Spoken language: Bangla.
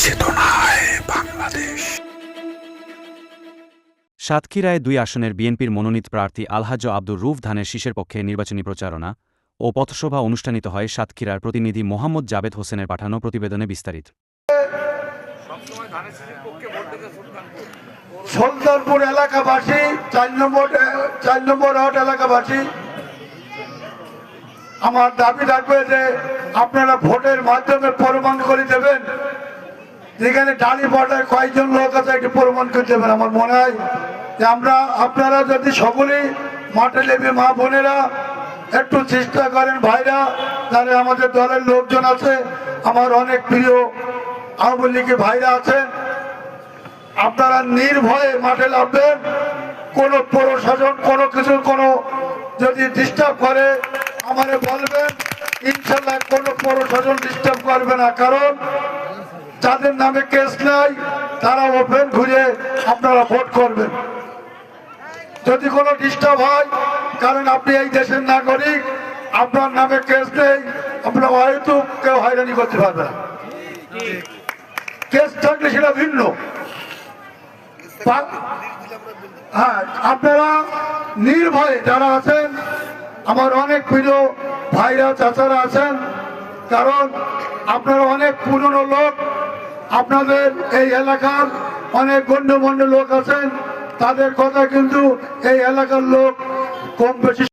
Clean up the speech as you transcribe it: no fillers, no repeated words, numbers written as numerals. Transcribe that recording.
চেতনায় বাংলাদেশ। সাতক্ষীরায় ২ আসনের বিএনপির মনোনীত প্রার্থী আলহাজ্ব আব্দুর রউফ ধানের শীষের পক্ষে নির্বাচনী প্রচারণা ও পথসভা অনুষ্ঠিত হয়। সাতক্ষীরার প্রতিনিধি মোহাম্মদ জাবেদ হোসেনের পাঠানো প্রতিবেদনে বিস্তারিত। সুলতানপুর এলাকাবাসী ৪ নম্বর ওয়ার্ড এলাকাবাসী, আমার দাবি থাকবে যে আপনারা ভোটের মাধ্যমে প্রমাণ করে দেবেন। যেখানে ডালি বর্ডার কয়েকজন লোক আছে একটু প্রমাণ করে দেবেন। আমার মনে হয় যে আপনারা যদি সকলেই মাঠে নেবে, মা বোনেরা একটু চেষ্টা করেন ভাইরা, তাহলে আমাদের দলের লোকজন আছে, আমার অনেক প্রিয় আওয়ামী লীগের ভাইরা আছেন, আপনারা নির্ভয়ে মাঠে নামবেন। কোনো প্রশাসন কোনো কিছু কোনো যদি ডিস্টার্ব করে আমারে বলবেন, ইনশাল্লাহ কোনো প্রশাসন ডিস্টার্ব করবে না। কারণ যাদের নামে কেস নাই তারা ওপেন ঘুরে আপনারা ভোট করবেন। যদি কোনো ডিস্টার্ব হয়, কারণ আপনি এই দেশের নাগরিক, আপনার নামে কেস নেই, আপনার হয়তো কেউ হয়রানি করতে পারবে না। কেস থাকলে সেটা ভিন্ন। হ্যাঁ, আপনারা নির্ভয়ে যারা আছেন, আমার অনেক প্রিয় ভাইরা চাচারা আছেন, কারণ আপনারা অনেক পুরনো লোক, আপনাদের এই এলাকার অনেক গণ্যমান্য লোক আছেন, তাদের কথা কিন্তু এই এলাকার লোক কম বেশি